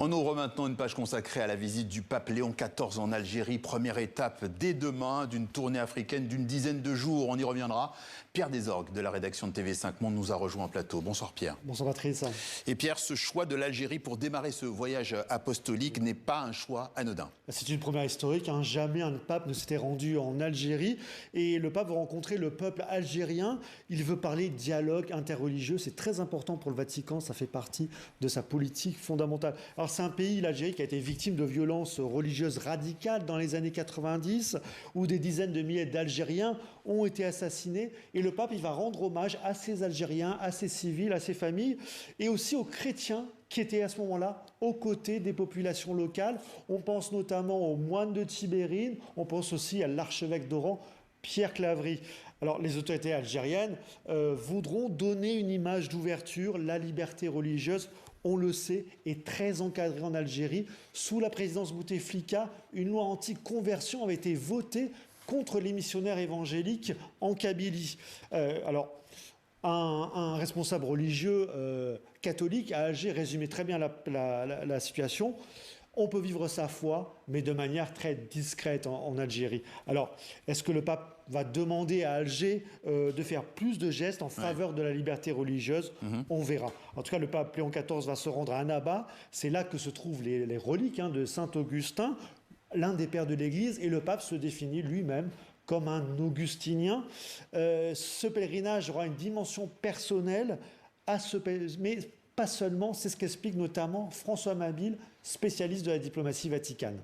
On ouvre maintenant une page consacrée à la visite du pape Léon XIV en Algérie. Première étape dès demain d'une tournée africaine d'une dizaine de jours. On y reviendra. Pierre Desorgues de la rédaction de TV5 Monde nous a rejoint en plateau. Bonsoir Pierre. Bonsoir Patrice. Et Pierre, ce choix de l'Algérie pour démarrer ce voyage apostolique n'est pas un choix anodin. C'est une première historique. Jamais un pape ne s'était rendu en Algérie. Et le pape va rencontrer le peuple algérien. Il veut parler dialogue interreligieux. C'est très important pour le Vatican. Ça fait partie de sa politique fondamentale. Alors c'est un pays, l'Algérie, qui a été victime de violences religieuses radicales dans les années 90, où des dizaines de milliers d'Algériens ont été assassinés. Et le pape, il va rendre hommage à ces Algériens, à ces civils, à ces familles, et aussi aux chrétiens qui étaient à ce moment-là aux côtés des populations locales. On pense notamment aux moines de Tibérine, on pense aussi à l'archevêque d'Oran, Pierre Claverie. Alors, les autorités algériennes voudront donner une image d'ouverture. La liberté religieuse, on le sait, est très encadrée en Algérie. Sous la présidence Bouteflika, une loi anti-conversion avait été votée contre les missionnaires évangéliques en Kabylie. Un responsable religieux catholique à Alger résumait très bien la situation. On peut vivre sa foi, mais de manière très discrète en Algérie. Alors, est-ce que le pape va demander à Alger de faire plus de gestes en faveur de la liberté religieuse? On verra. En tout cas, le pape Léon XIV va se rendre à Annaba. C'est là que se trouvent les reliques de Saint Augustin, l'un des pères de l'Église, et le pape se définit lui-même comme un augustinien. Ce pèlerinage aura une dimension personnelle, mais pas seulement, c'est ce qu'explique notamment François Mabille, spécialiste de la diplomatie vaticane.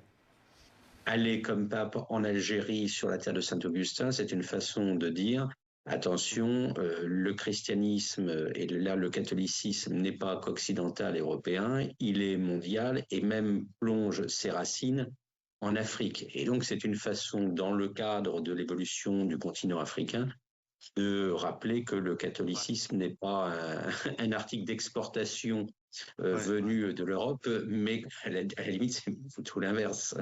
Aller comme pape en Algérie sur la terre de Saint-Augustin, c'est une façon de dire attention, le christianisme et là le catholicisme n'est pas qu'occidental européen, il est mondial et même plonge ses racines en Afrique. Et donc c'est une façon, dans le cadre de l'évolution du continent africain, de rappeler que le catholicisme n'est pas un article d'exportation venu de l'Europe, mais à la limite c'est tout l'inverse.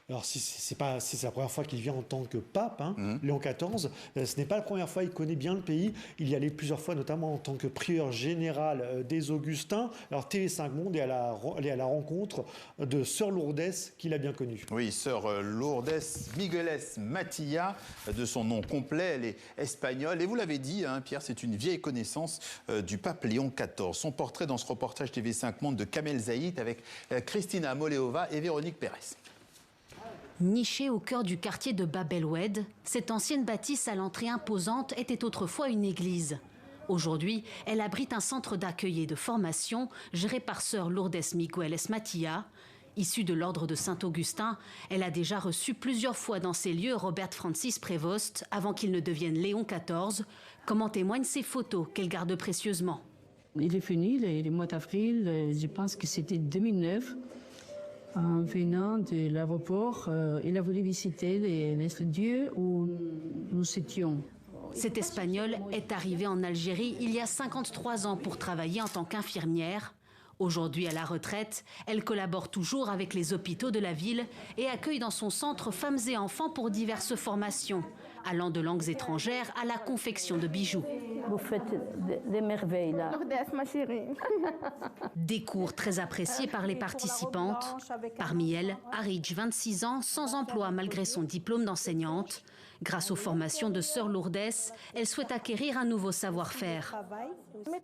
Alors, si c'est la première fois qu'il vient en tant que pape, Léon XIV, ce n'est pas la première fois, il connaît bien le pays. Il y allait plusieurs fois, notamment en tant que prieur général des Augustins. Alors, TV5 Monde est allé à la rencontre de Sœur Lourdes, qu'il a bien connue. Oui, Sœur Lourdes Migueles Matilla, de son nom complet, elle est espagnole. Et vous l'avez dit, Pierre, c'est une vieille connaissance du pape Léon XIV. Son portrait dans ce reportage TV5 Monde de Kamel Zaït avec Christina Moleova et Véronique Pérez. Nichée au cœur du quartier de Bab El Oued, cette ancienne bâtisse à l'entrée imposante était autrefois une église. Aujourd'hui, elle abrite un centre d'accueil et de formation géré par Sœur Lourdes Migueles Matilla. Issue de l'ordre de Saint-Augustin, elle a déjà reçu plusieurs fois dans ces lieux Robert Francis Prévost avant qu'il ne devienne Léon XIV, comme en témoignent ces photos qu'elle garde précieusement. Il est venu le mois d'avril, je pense que c'était 2009. En venant de l'aéroport, il a voulu visiter les lieux où nous étions. Cette Espagnole est arrivée en Algérie il y a 53 ans pour travailler en tant qu'infirmière. Aujourd'hui à la retraite, elle collabore toujours avec les hôpitaux de la ville et accueille dans son centre femmes et enfants pour diverses formations, allant de langues étrangères à la confection de bijoux. Vous faites des merveilles là. Des cours très appréciés par les participantes. Parmi elles, Haridj, 26 ans, sans emploi malgré son diplôme d'enseignante. Grâce aux formations de Sœur Lourdes, elle souhaite acquérir un nouveau savoir-faire.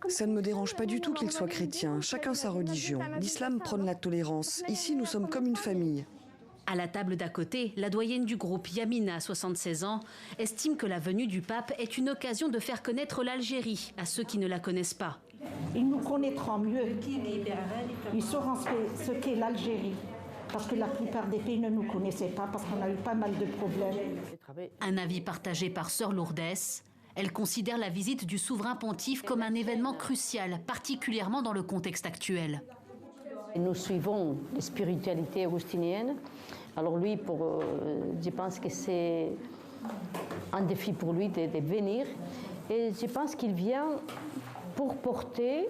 Ça ne me dérange pas du tout qu'il soit chrétien. Chacun sa religion. L'islam prône la tolérance. Ici, nous sommes comme une famille. À la table d'à côté, la doyenne du groupe, Yamina, 76 ans, estime que la venue du pape est une occasion de faire connaître l'Algérie à ceux qui ne la connaissent pas. Ils nous connaîtront mieux. Ils sauront ce qu'est l'Algérie. Parce que la plupart des pays ne nous connaissaient pas, parce qu'on a eu pas mal de problèmes. Un avis partagé par Sœur Lourdes. Elle considère la visite du souverain pontife comme un événement crucial, particulièrement dans le contexte actuel. Nous suivons les spiritualités augustiniennes. Alors lui, je pense que c'est un défi pour lui de venir. Et je pense qu'il vient pour porter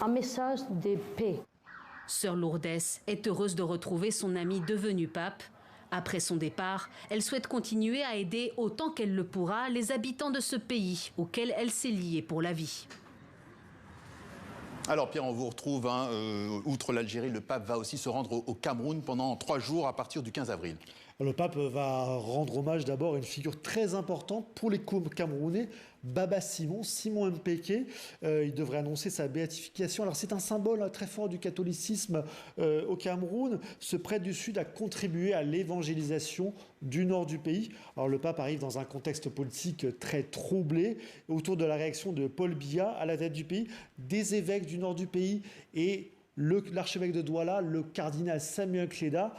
un message de paix. Sœur Lourdes est heureuse de retrouver son ami devenu pape. Après son départ, elle souhaite continuer à aider autant qu'elle le pourra les habitants de ce pays auquel elle s'est liée pour la vie. Alors Pierre, on vous retrouve, outre l'Algérie, le pape va aussi se rendre au Cameroun pendant 3 jours à partir du 15 avril. Le pape va rendre hommage d'abord à une figure très importante pour les Camerounais, Baba Simon, Simon Mpeke. Il devrait annoncer sa béatification. Alors c'est un symbole très fort du catholicisme au Cameroun. Ce prêtre du Sud a contribué à l'évangélisation du nord du pays. Alors le pape arrive dans un contexte politique très troublé autour de la réaction de Paul Biya à la tête du pays, des évêques du nord du pays et l'archevêque de Douala, le cardinal Samuel Kleda,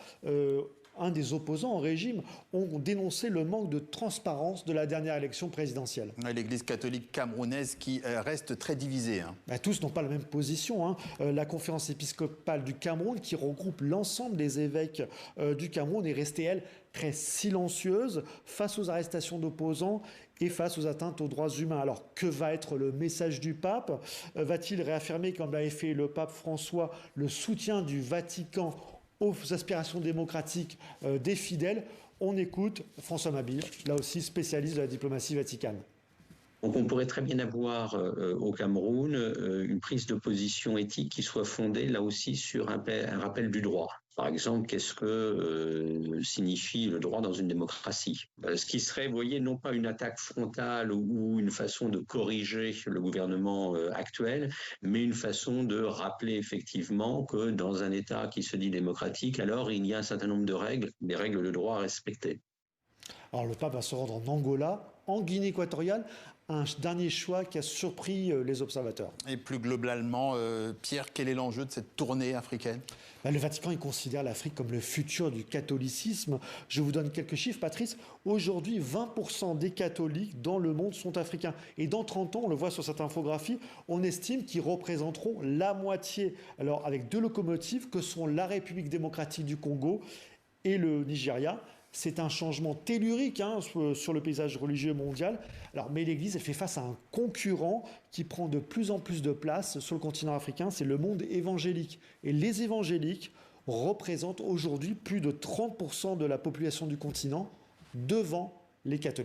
un des opposants au régime, ont dénoncé le manque de transparence de la dernière élection présidentielle. L'Église catholique camerounaise qui reste très divisée. Tous n'ont pas la même position. La conférence épiscopale du Cameroun, qui regroupe l'ensemble des évêques du Cameroun, est restée, elle, très silencieuse face aux arrestations d'opposants et face aux atteintes aux droits humains. Alors, que va être le message du pape ? Va-t-il réaffirmer, comme l'avait fait le pape François, le soutien du Vatican aux aspirations démocratiques des fidèles? On écoute François Mabille, là aussi spécialiste de la diplomatie vaticane. Donc on pourrait très bien avoir au Cameroun une prise de position éthique qui soit fondée là aussi sur un rappel du droit. Par exemple, qu'est-ce que signifie le droit dans une démocratie ? Ce qui serait, vous voyez, non pas une attaque frontale ou une façon de corriger le gouvernement actuel, mais une façon de rappeler effectivement que dans un État qui se dit démocratique, alors il y a un certain nombre de règles, des règles de droit à respecter. Alors le pape va se rendre en Angola, en Guinée équatoriale, un dernier choix qui a surpris les observateurs. Et plus globalement, Pierre, quel est l'enjeu de cette tournée africaine ? Le Vatican il considère l'Afrique comme le futur du catholicisme. Je vous donne quelques chiffres, Patrice. Aujourd'hui, 20% des catholiques dans le monde sont africains. Et dans 30 ans, on le voit sur cette infographie, on estime qu'ils représenteront la moitié. Alors avec 2 locomotives que sont la République démocratique du Congo et le Nigeria. C'est un changement tellurique sur le paysage religieux mondial. Alors, mais l'Église elle fait face à un concurrent qui prend de plus en plus de place sur le continent africain, c'est le monde évangélique. Et les évangéliques représentent aujourd'hui plus de 30% de la population du continent devant les catholiques.